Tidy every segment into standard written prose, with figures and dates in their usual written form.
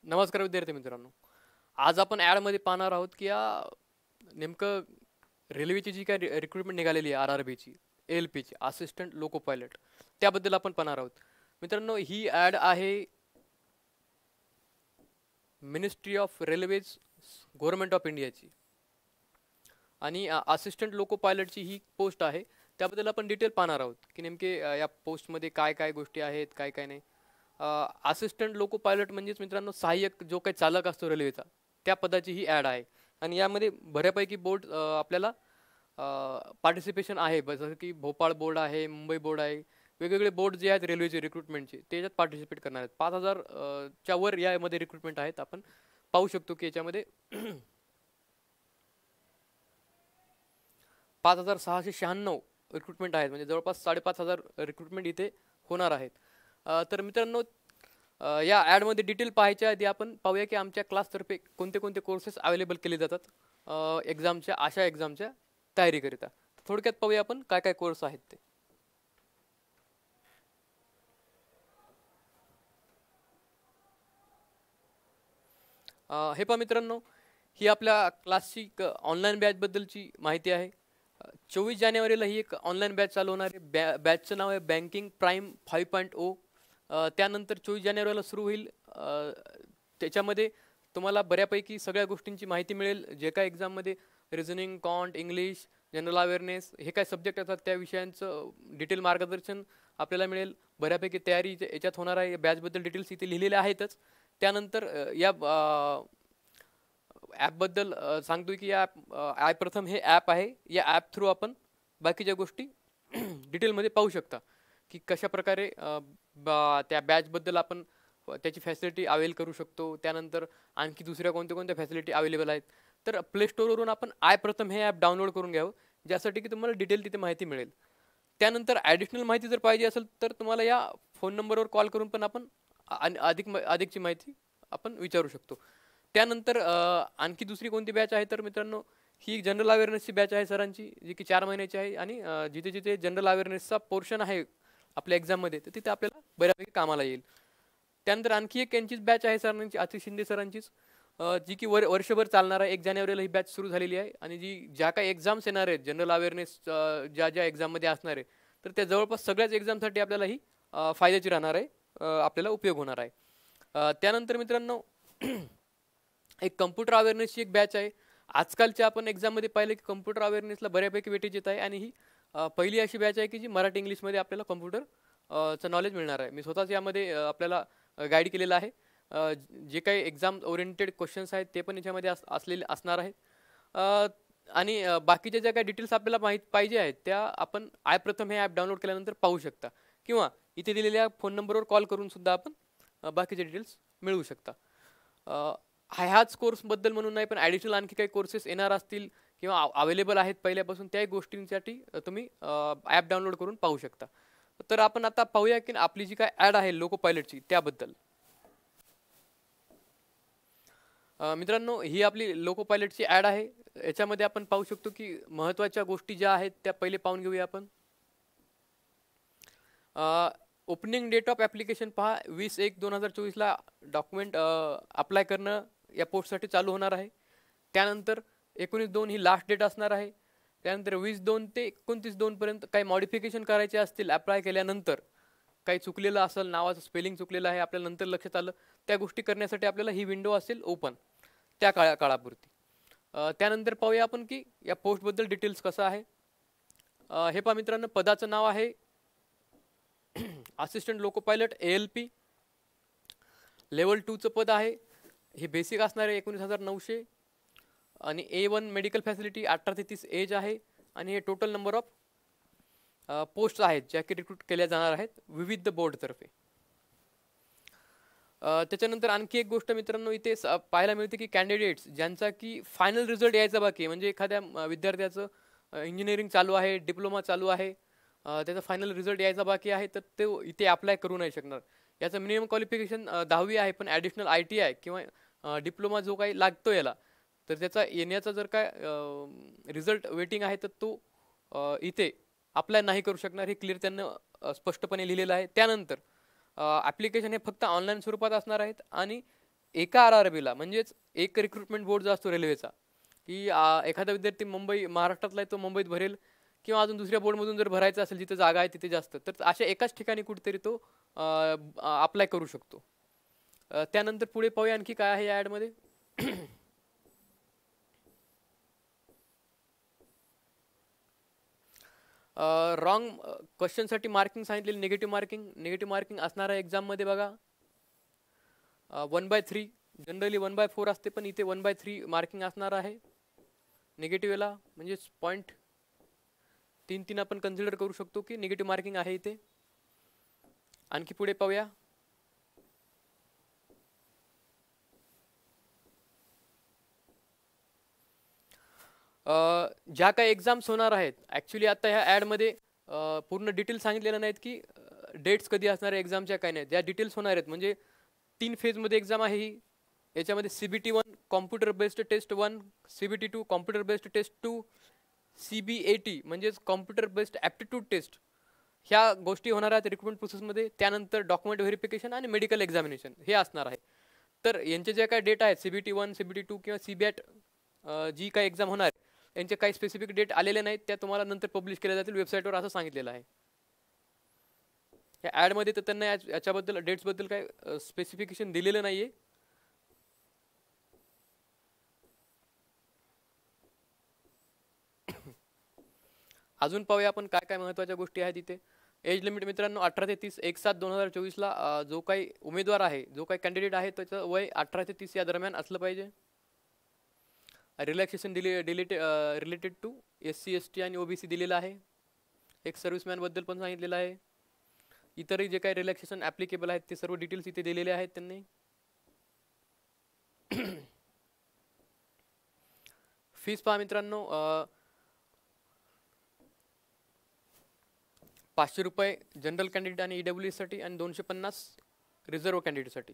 नमस्कार विद्यार्थी मित्रांनो. आज आपण ॲडमध्ये पाहणार आहोत की नेमकं रेल्वेची जी काय रिक्रुटमेंट निघालेली आहे आर-आर-बीची, ए-एल-पीची असिस्टंट लोको पायलट त्याबद्दल आपण पाहणार आहोत. मित्रांनो, ही ॲड आहे ministry of railways government of इंडियाची आणि असिस्टंट लोको पायलटची ही पोस्ट आहे. त्याबद्दल आपण डिटेल पाहणार आहोत की नेमके या पोस्टमध्ये काय काय गोष्टी आहेत, काय काय नाही. असिस्टंट लोको पायलट म्हणजेच मित्रांनो सहाय्यक जो काही चालक असतो रेल्वेचा, त्या पदाची ही ॲड आहे. आणि यामध्ये बऱ्यापैकी बोर्ड आपल्याला पार्टिसिपेशन आहे, जसं की भोपाळ बोर्ड आहे, मुंबई बोर्ड आहे. वेगवेगळे बोर्ड जे आहेत रेल्वेचे रिक्रुटमेंटचे ते याच्यात पार्टिसिपेट करणार आहेत. 5,000 च्या वर यामध्ये रिक्रुटमेंट आहेत. आपण पाहू शकतो की याच्यामध्ये 5,696 रिक्रुटमेंट आहेत, म्हणजे जवळपास 5,500 रिक्रुटमेंट इथे होणार आहेत. तर मित्रांनो, या ॲडमध्ये डिटेल पाहायच्या आधी आपण पाहूया की आमच्या क्लासतर्फे कोणते कोणते कोर्सेस अवेलेबल केले जातात एक्झामच्या, अशा एक्झामच्या तयारीकरिता. थोडक्यात पाहूया आपण काय काय कोर्स आहेत ते. हे पहा मित्रांनो, ही आपल्या क्लासची ऑनलाईन बॅचबद्दलची माहिती आहे. 24 जानेवारीला ही एक ऑनलाईन बॅच चालू होणार आहे. बॅचचं नाव आहे बँकिंग प्राईम 5.0. त्यानंतर 24 जानेवारीला सुरू होईल. त्याच्यामध्ये तुम्हाला बऱ्यापैकी सगळ्या गोष्टींची माहिती मिळेल. जे काय एक्झाममध्ये रिझनिंग, कॉन्ट, इंग्लिश, जनरल अवेअरनेस हे काय सब्जेक्ट असतात त्या विषयांचं डिटेल मार्गदर्शन आपल्याला मिळेल. बऱ्यापैकी तयारी याच्यात होणार आहे. बॅचबद्दल डिटेल्स इथे लिहिलेले आहेतच. त्यानंतर या ॲपबद्दल सांगतोय की आय प्रथम हे ॲप आहे. या ॲप थ्रू आपण बाकीच्या गोष्टी डिटेलमध्ये पाहू शकता की कशा प्रकारे त्या बॅचबद्दल आपण त्याची फॅसिलिटी अवेल करू शकतो. त्यानंतर आणखी दुसऱ्या कोणत्या कोणत्या फॅसिलिटी अवेलेबल आहेत. तर प्ले स्टोअरवरून आपण आय प्रथम हे ॲप डाउनलोड करून घ्यावं, ज्यासाठी की तुम्हाला डिटेल तिथे माहिती मिळेल. त्यानंतर ॲडिशनल माहिती जर पाहिजे असेल तर तुम्हाला या फोन नंबरवर कॉल करून पण आपण अधिकची माहिती आपण विचारू शकतो. त्यानंतर आणखी दुसरी कोणती बॅच आहे तर मित्रांनो, ही जनरल अवेअरनेसची बॅच आहे सरांची, जी की 4 महिन्याची आहे. आणि जिथे जिथे जनरल अवेअरनेसचा पोर्शन आहे आपल्या एक्झाममध्ये, तर तिथे आपल्याला बऱ्यापैकी कामाला येईल. त्यानंतर आणखी एक यांचीच बॅच आहे सरांची, आतिश शिंदे सरांचीच, जी की वर्षभर चालणार आहे. 1 जानेवारीला ही बॅच सुरू झालेली आहे. आणि ज्या काही एक्झाम्स येणार आहेत जनरल अवेअरनेस, ज्या ज्या एक्झाममध्ये असणार आहे, तर त्या जवळपास सगळ्याच एक्झामसाठी आपल्याला ही फायद्याची राहणार आहे, आपल्याला उपयोग होणार आहे. त्यानंतर मित्रांनो, एक कम्प्युटर अवेअरनेसची एक बॅच आहे. आजकालच्या आपण एक्झाममध्ये पाहिलं की कम्प्युटर अवेअरनेसला बऱ्यापैकी वेटेज येत आहे. आणि ही पहिली अशी बॅच आहे की जी मराठी इंग्लिशमध्ये आपल्याला कम्प्युटरचं नॉलेज मिळणार आहे. मी स्वतःच यामध्ये आपल्याला गाईड केलेलं आहे. जे काही एक्झाम ओरिएंटेड क्वेश्चन्स आहेत ते पण याच्यामध्ये असलेले असणार आहेत. आणि बाकीच्या ज्या काही डिटेल्स आपल्याला पाहिजे आहेत त्या आपण आय प्रथम हे ॲप डाउनलोड केल्यानंतर पाहू शकता, किंवा इथे दिलेल्या फोन नंबरवर कॉल करून सुद्धा आपण बाकीचे डिटेल्स मिळवू शकता. ह्याच कोर्सबद्दल म्हणून नाही, पण ॲडिशनल आणखी काही कोर्सेस येणार असतील किंवा अवेलेबल आहेत पहिल्यापासून, त्याही गोष्टींसाठी तुम्ही ॲप डाउनलोड करून पाहू शकता. तर आपण आता पाहूया की आपली जी काय ॲड आहे लोको पायलटची त्याबद्दल. मित्रांनो, ही आपली लोको पायलटची ॲड आहे. याच्यामध्ये आपण पाहू शकतो की महत्त्वाच्या गोष्टी ज्या आहेत त्या पहिले पाहून घेऊया आपण. ओपनिंग डेट ऑफ ॲप्लिकेशन पहा, 20/1/2024ला डॉक्युमेंट अप्लाय करणं या पोस्टसाठी चालू होणार आहे. त्यानंतर 19/2 ही लास्ट डेट असणार आहे. त्यानंतर 20/2 ते 29/2 पर्यंत काही मॉडिफिकेशन करायचे असतील अप्लाय केल्यानंतर, काही चुकलेलं असेल, नावाचं स्पेलिंग चुकलेलं आहे, आपल्याला नंतर लक्षात आलं, त्या गोष्टी करण्यासाठी आपल्याला ही विंडो असेल ओपन त्या काळापुरती. त्यानंतर पाहूया आपण की या पोस्टबद्दल डिटेल्स कसं आहे. हे पहा मित्रांनो, पदाचं नाव आहे असिस्टंट लोको पायलट ए-एल-पी. लेवल 2चं पद आहे. हे बेसिक असणार आहे 19,900. आणि A1 मेडिकल फॅसिलिटी, 18 ते 30 एज आहे. आणि हे टोटल नंबर ऑफ पोस्ट आहेत ज्या की रिक्रूट केल्या जाणार आहेत विविध बोर्डतर्फे. त्याच्यानंतर आणखी एक गोष्ट मित्रांनो इथे पाहायला मिळते की कॅन्डिडेट्स ज्यांचा की फायनल रिझल्ट यायचा बाकी आहे, म्हणजे एखाद्या विद्यार्थ्याचं इंजिनिअरिंग चालू आहे, डिप्लोमा चालू आहे, त्याचा फायनल रिझल्ट यायचा बाकी आहे, तर ते इथे अप्लाय करू नाही शकणार. याचं मिनिमम क्वालिफिकेशन 10वी आहे, पण ॲडिशनल ITI किंवा डिप्लोमा जो काही लागतो याला, तर त्याचा येण्याचा जर काय रिझल्ट वेटिंग आहे तर तो इथे अप्लाय नाही करू शकणार. हे क्लिअर त्यांना स्पष्टपणे लिहिलेलं आहे. त्यानंतर ॲप्लिकेशन हे फक्त ऑनलाईन स्वरूपात असणार आहेत. आणि एका RRB ला म्हणजेच एक रिक्रुटमेंट बोर्ड जो असतो रेल्वेचा, की एखादा विद्यार्थी महाराष्ट्रातला आहे तो मुंबईत भरेल किंवा अजून दुसऱ्या बोर्डमधून जर भरायचं असेल जिथे जागा आहे तिथे जास्त, तर अशा एकाच ठिकाणी कुठेतरी तो अप्लाय करू शकतो. त्यानंतर पुढे पाहूया आणखी काय आहे या ॲडमध्ये. रॉंग क्वेश्चनसाठी मार्किंग सांगितलेली निगेटिव्ह मार्किंग असणार आहे एक्झाममध्ये बघा. 1/3 जनरली 1/4 असते, पण इथे 1/3 मार्किंग असणार आहे निगेटिव्हला, म्हणजेच 0.33 आपण कन्सिडर करू शकतो की निगेटिव्ह मार्किंग आहे इथे. आणखी पुढे पाहूया. ज्या काही एक्झाम्स होणार आहेत, ॲक्च्युली आता ह्या ॲडमध्ये पूर्ण डिटेल्स सांगितलेलं नाहीत की डेट्स कधी असणार आहे एक्झामच्या, काय नाहीत. या डिटेल्स होणार आहेत. म्हणजे 3 फेजमध्ये एक्झाम आहे ही. याच्यामध्ये CBT1 computer based test 1, CBT2 computer based test 2, CBAT म्हणजेच कॉम्प्युटर बेस्ड ॲप्टिट्यूड टेस्ट, ह्या गोष्टी होणार आहेत रिक्रुटमेंट प्रोसेसमध्ये. त्यानंतर डॉक्युमेंट व्हेरिफिकेशन आणि मेडिकल एक्झामिनेशन हे असणार आहे. तर यांचे जे काही डेट आहेत CBT1, CBT2 किंवा CBAT जी काही एक्झाम होणार आहे यांचे काही स्पेसिफिक डेट आलेले नाहीत, त्या तुम्हाला नंतर पब्लिश केल्या जातील वेबसाईटवर असं सांगितलेलं आहे. या ॲडमध्ये तर त्यांना याच्याबद्दल डेट्सबद्दल काही स्पेसिफिकेशन दिलेलं नाही आहे. अजून पाहूया आपण काय काय महत्त्वाच्या गोष्टी आहेत इथे. एज लिमिट मित्रांनो 18 ते 30 1/7/2024ला जो काही उमेदवार आहे, जो काही कॅन्डिडेट आहे त्याचं वय 18 ते 30 या दरम्यान असलं पाहिजे. Relaxation related to SC ST आणि OBC दिलेलं आहे. एक सर्व्हिसमॅनबद्दल पण सांगितलेलं आहे. इतरही जे काही रिलॅक्सेशन ॲप्लिकेबल आहेत ते सर्व डिटेल्स इथे दिलेले आहेत त्यांनी. फीस पहा मित्रांनो, 500 रुपये जनरल कॅन्डिडेट आणि EWS साठी आणि 250 रिझर्व कॅन्डिडेटसाठी.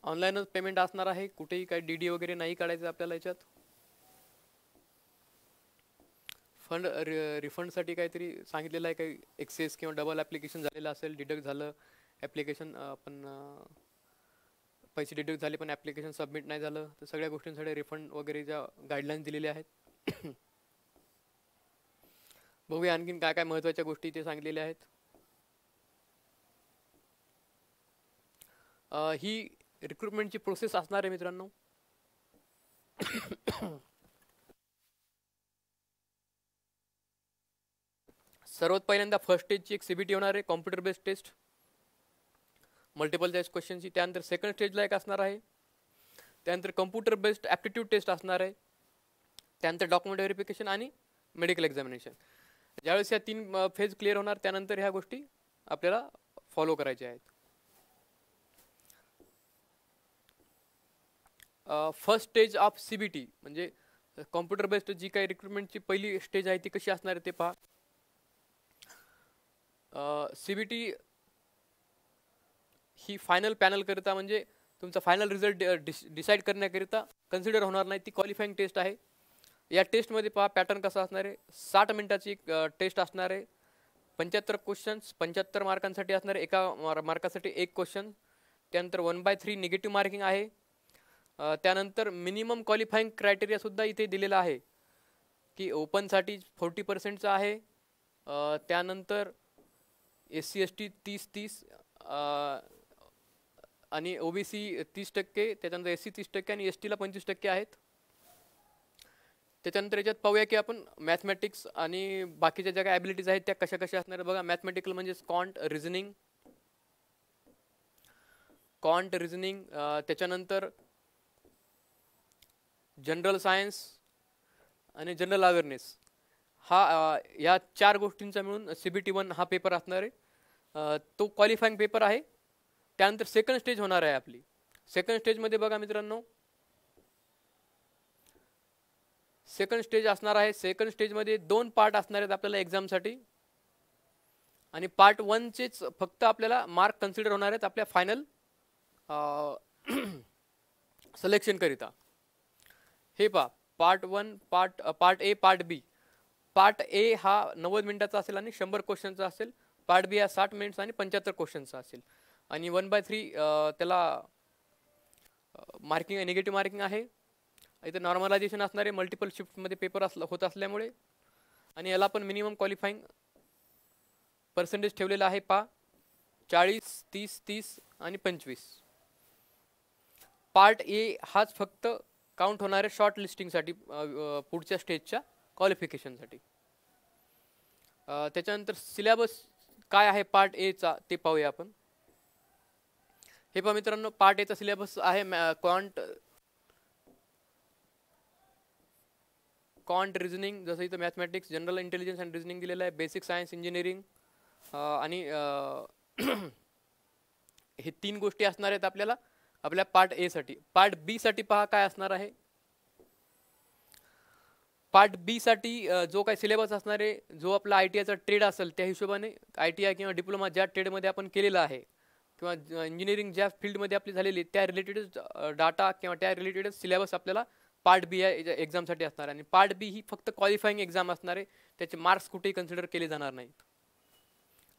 ऑनलाईनच पेमेंट असणार आहे, कुठेही काही DD वगैरे नाही काढायचं आपल्याला. याच्यात रिफंडसाठी काहीतरी सांगितलेलं आहे, काही एक्सेस किंवा डबल ॲप्लिकेशन झालेलं असेल, डिडक्ट झालं ॲप्लिकेशन, पण पैसे डिडक्ट झाले पण ॲप्लिकेशन सबमिट नाही झालं, तर सगळ्या गोष्टींसाठी रिफंड वगैरे ज्या गाईडलाईन्स दिलेल्या आहेत. बघूया आणखीन काय काय महत्त्वाच्या गोष्टी ते सांगितलेल्या आहेत. ही रिक्रुटमेंटची प्रोसेस असणार आहे मित्रांनो. सर्वात पहिल्यांदा फर्स्ट स्टेजची एक CBT होणार आहे, computer based test multiple choice क्वेश्चनची. त्यानंतर सेकंड स्टेजला एक असणार आहे. त्यानंतर कॉम्प्युटर बेस्ड ॲप्टिट्यूड टेस्ट असणार आहे. त्यानंतर डॉक्युमेंट व्हेरिफिकेशन आणि मेडिकल एक्झामिनेशन. ज्यावेळेस या 3 फेज क्लिअर होणार त्यानंतर ह्या गोष्टी आपल्याला फॉलो करायच्या आहेत. फर्स्ट स्टेज ऑफ CBT म्हणजे कॉम्प्युटर बेस्ड जी काही रिक्रुटमेंटची पहिली स्टेज आहे ती कशी असणार आहे ते पहा. CBT ही फायनल पॅनल करिता म्हणजे तुमचा फायनल रिझल्ट डिसाईड करण्याकरिता कन्सिडर होणार नाही, ती क्वालिफाईंग टेस्ट आहे. या टेस्टमध्ये पहा पॅटर्न कसा असणार आहे. 60 मिनिटाची एक टेस्ट असणार आहे. 75 क्वेश्चन्स 75 मार्कांसाठी असणार आहे, एका मार्कासाठी एक क्वेश्चन. त्यानंतर 1/3 निगेटिव्ह मार्किंग आहे. त्यानंतर मिनिमम क्वालिफाईंग क्रायटेरिया सुद्धा इथे दिलेला आहे की ओपनसाठी 40% आहे. त्यानंतर SC ST 30-30 आणि OBC 30%, त्याच्यानंतर SC 30% आणि STला 25% आहेत. त्याच्यानंतर याच्यात पाहूया की आपण मॅथमॅटिक्स आणि बाकीच्या ज्या काही ॲबिलिटीज आहेत त्या कशा कशा असणार बघा. मॅथमॅटिकल म्हणजे क्वांट रिझनिंग, त्याच्यानंतर जनरल सायन्स आणि जनरल अवेअरनेस. या 4 गोष्टींचा मिळून CBT1 हा पेपर असणार आहे. तो क्वालिफाईंग पेपर आहे. त्यानंतर सेकंड स्टेज होणार आहे आपली. सेकंड स्टेजमध्ये बघा मित्रांनो, सेकंड स्टेज असणार आहे. सेकंड स्टेजमध्ये 2 पार्ट असणार आहेत आपल्याला एक्झामसाठी आणि पार्ट 1चेच फक्त आपल्याला मार्क कन्सिडर होणार आहेत आपल्या फायनल सिलेक्शन करिता. हे पहा part 1, part A, part B. Part A हा 90 मिनिटाचा असेल आणि 100 क्वेश्चनचा असेल. पार्ट बी हा 60 मिनिट्स आणि 75 क्वेश्चनचा असेल. आणि 1/3 त्याला मार्किंग निगेटिव्ह मार्किंग आहे. इथं नॉर्मलायझेशन असणारे मल्टिपल शिफ्टमध्ये पेपर होत असल्यामुळे. आणि याला पण मिनिमम क्वालिफाईंग पर्सेंटेज ठेवलेला आहे 40, 30, 30 आणि 25. पार्ट ए हाच फक्त काउंट होणारे शॉर्ट लिस्टिंगसाठी पुढच्या स्टेजच्या क्वालिफिकेशनसाठी. त्याच्यानंतर सिलेबस काय आहे पार्ट एचा ते पाहूया आपण. हे पहा मित्रांनो, पार्ट एचा सिलेबस आहे क्वांट रिझनिंग, जसं इथं mathematics, general intelligence and reasoning दिलेलं आहे, बेसिक सायन्स, इंजिनिअरिंग आणि हे 3 गोष्टी असणार आहेत आपल्या पार्ट ए साठी. पार्ट बी साठी पहा काय असणार आहे. पार्ट बी साठी जो काही सिलेबस असणार आहे, जो आपला ITIचा ट्रेड असेल त्या हिशोबाने, ITI किंवा डिप्लोमा ज्या ट्रेडमध्ये आपण केलेला आहे किंवा इंजिनिअरिंग ज्या फील्डमध्ये आपली झालेली त्या रिलेटेड डाटा किंवा त्या रिलेटेड सिलेबस आपल्याला पार्ट बी या एक्झामसाठी असणार आहे. आणि पार्ट बी ही फक्त क्वालिफाईंग एक्झाम असणार आहे, त्याचे मार्क्स कुठेही कन्सिडर केले जाणार नाहीत.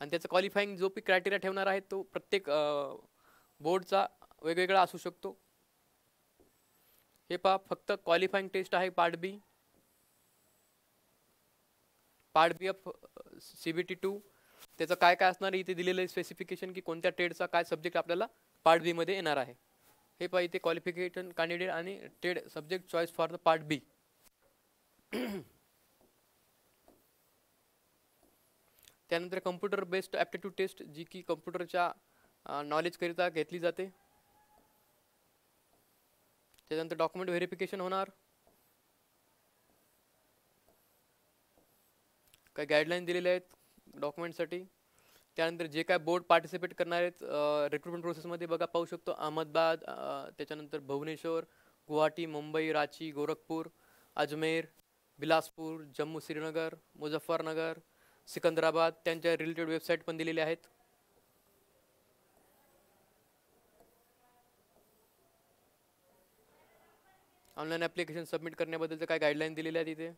आणि त्याचं क्वालिफाईंग जो पी क्रायटेरिया ठेवणार आहे तो प्रत्येक बोर्डचा वेगवेगळा असू शकतो. हे पहा फक्त क्वालिफाईंग टेस्ट आहे part B. Part B of CBT 2 त्याचं काय काय असणार आहे इथे दिलेलं आहे स्पेसिफिकेशन, की कोणत्या ट्रेडचा काय सब्जेक्ट आपल्याला पार्ट बी मध्ये येणार आहे. हे पहा इथे क्वालिफिकेशन कॅन्डिडेट आणि trade subject choice for the part B. त्यानंतर कम्प्युटर बेस्ड ॲप्टिट्यूड टेस्ट, जी की कम्प्युटरच्या नॉलेज करिता घेतली जाते. त्यानंतर डॉक्युमेंट व्हेरिफिकेशन होणार. काही गाईडलाईन दिलेले आहेत डॉक्युमेंटसाठी. त्यानंतर जे काय बोर्ड पार्टिसिपेट करणार आहेत रिक्रुटमेंट प्रोसेसमध्ये बघा पाहू शकतो. अहमदाबाद, त्याच्यानंतर भुवनेश्वर, गुवाहाटी, मुंबई, रांची, गोरखपूर, अजमेर, बिलासपूर, जम्मू, श्रीनगर, मुझफ्फरनगर, सिकंदराबाद, त्यांच्या रिलेटेड वेबसाईट पण दिलेल्या आहेत. ऑनलाईन ॲप्लिकेशन सबमिट करण्याबद्दलचे काय गाईडलाईन दिलेल्या आहेत इथे.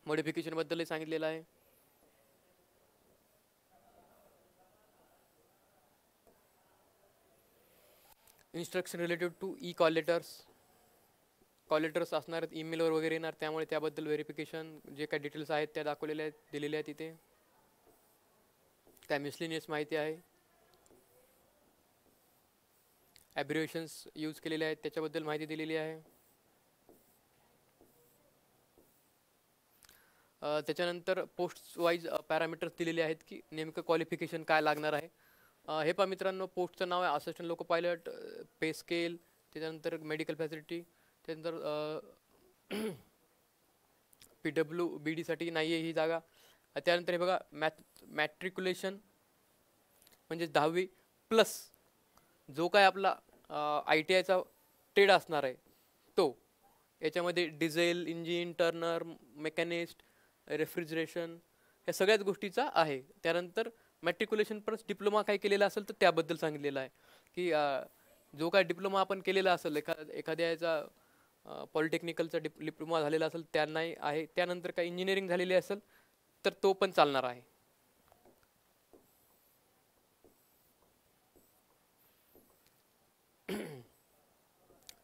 मॉडिफिकेशन बद्दलही सांगितलेलं आहे. Instruction related to call letters असणार आहेत, ईमेलवर वगैरे येणार, त्यामुळे त्याबद्दल व्हेरिफिकेशन जे काही डिटेल्स आहेत त्या दाखवलेल्या आहेत, दिलेल्या आहेत इथे. काय मिसलिनियस माहिती आहे, ॲब्रिव्हिएशन्स यूज केलेले आहेत त्याच्याबद्दल माहिती दिलेली आहे. त्याच्यानंतर पोस्ट वाईज पॅरामीटर्स दिलेले आहेत की नेमकं क्वालिफिकेशन काय लागणार आहे. हे पहा मित्रांनो, पोस्टचं नाव आहे असिस्टंट लोको पायलट, पे स्केल, त्याच्यानंतर मेडिकल फॅसिलिटी, त्यानंतर PWBD साठी नाही आहे ही जागा. त्यानंतर हे बघा मॅट्रिक्युलेशन म्हणजे 10वी प्लस जो काय आपला ITIचा ट्रेड असणार आहे तो, याच्यामध्ये diesel engine, Turner, machinist, refrigeration या सगळ्याच गोष्टीचा आहे. त्यानंतर मॅट्रिक्युलेशन प्लस डिप्लोमा काय केलेला असेल तर त्याबद्दल सांगितलेलं आहे की जो काय डिप्लोमा आपण केलेला असेल एखाद्याचा पॉलिटेक्निकलचा डिप्लोमा झालेला असेल त्यांनाही आहे. त्यानंतर काय इंजिनिअरिंग झालेली असेल तर तो पण चालणार आहे.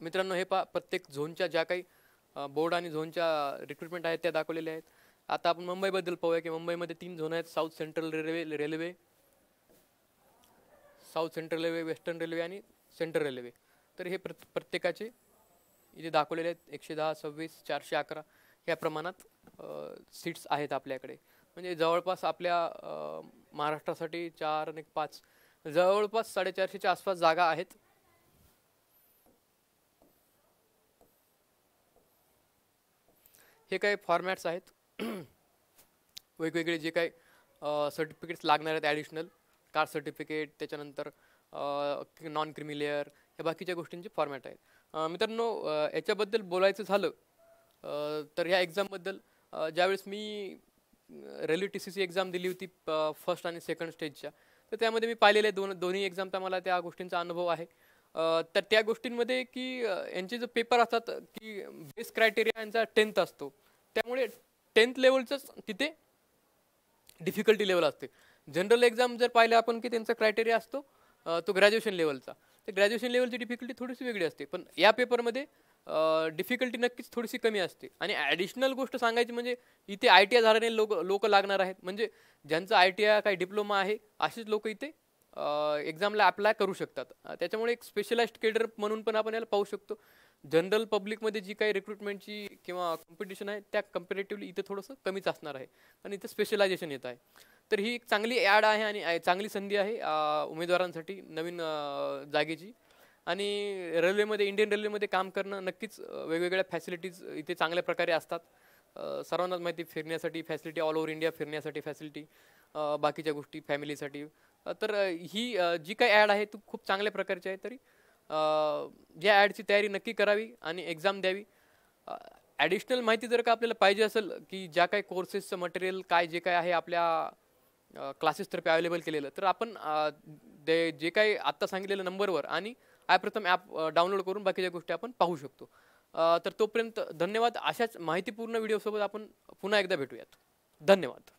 मित्रांनो हे पहा प्रत्येक झोनच्या ज्या काही बोर्ड आणि झोनच्या रिक्रुटमेंट आहेत त्या दाखवलेल्या आहेत. आता आपण मुंबईबद्दल पाहूया की मुंबईमध्ये 3 झोन आहेत, south central railway, south central railway, western railway आणि सेंट्रल रेल्वे. तर हे प्रत्येकाचे इथे दाखवलेले आहेत. 110, 26, 411 या प्रमाणात सीट्स आहेत आपल्याकडे. म्हणजे जवळपास आपल्या महाराष्ट्रासाठी 4 आणि 5 जवळपास 450च्या आसपास जागा आहेत. हे काही फॉर्मॅट्स आहेत वेगवेगळे जे काही सर्टिफिकेट्स लागणार आहेत ॲडिशनल, कास्ट सर्टिफिकेट, त्याच्यानंतर नॉन क्रिमी लेअर, या बाकीच्या गोष्टींचे फॉर्मॅट आहेत. मित्रांनो याच्याबद्दल बोलायचं झालं तर ह्या एक्झामबद्दल ज्यावेळेस मी रेल्वे TCC एक्झाम दिली होती फर्स्ट आणि सेकंड स्टेजच्या, तर त्यामध्ये मी पाहिलेले दोन्ही एक्झामचा मला त्या गोष्टींचा अनुभव आहे. तर त्या गोष्टींमध्ये की यांचे जे पेपर असतात की बेस क्रायटेरिया यांचा 10th असतो, त्यामुळे 10th लेवलचंच तिथे डिफिकल्टी लेवल असते. जनरल एक्झाम जर पाहिलं आपण की त्यांचा क्रायटेरिया असतो तो ग्रॅज्युएशन लेवलचा. तर ग्रॅज्युएशन लेवलची डिफिकल्टी थोडीशी वेगळी असते. पण या पेपरमध्ये डिफिकल्टी नक्कीच थोडीशी कमी असते. आणि ॲडिशनल गोष्ट सांगायची म्हणजे इथे ITI झाल्याने लोक लागणार आहेत. म्हणजे ज्यांचं ITI काही डिप्लोमा आहे अशीच लोक इथे एक्झामला अप्लाय करू शकतात. त्याच्यामुळे एक स्पेशलाइज्ड केडर म्हणून पण आपण याला पाहू शकतो. जनरल पब्लिकमध्ये जी काही रिक्रुटमेंटची किंवा कॉम्पिटिशन आहे त्या कम्पॅरेटिव्हली इथे थोडंसं कमीच असणार आहे. पण इथे स्पेशलायझेशन येत आहे. तर ही एक चांगली ॲड आहे आणि चांगली संधी आहे उमेदवारांसाठी नवीन जागेची. आणि रेल्वेमध्ये इंडियन रेल्वेमध्ये काम करणं नक्कीच वेगवेगळ्या फॅसिलिटीज इथे चांगल्या प्रकारे असतात. सर्वांनाच माहिती फिरण्यासाठी फॅसिलिटी, ऑल ओव्हर इंडिया फिरण्यासाठी फॅसिलिटी, बाकीच्या गोष्टी फॅमिलीसाठी. तर ही जी काही ॲड आहे ती खूप चांगल्या प्रकारची आहे. तरी या ॲडची तयारी नक्की करावी आणि एक्झाम द्यावी. ॲडिशनल माहिती जर का आपल्याला पाहिजे असेल की ज्या काही कोर्सेसचं मटेरियल काय जे काय आहे आपल्या क्लासेसतर्फे अवेलेबल केलेलं, तर आपण जे काही आत्ता सांगितलेल्या नंबरवर आणि प्रथम ॲप डाउनलोड करून बाकीच्या गोष्टी आपण पाहू शकतो. तर तोपर्यंत धन्यवाद. अशाच माहितीपूर्ण व्हिडिओसोबत आपण पुन्हा एकदा भेटूयात. धन्यवाद.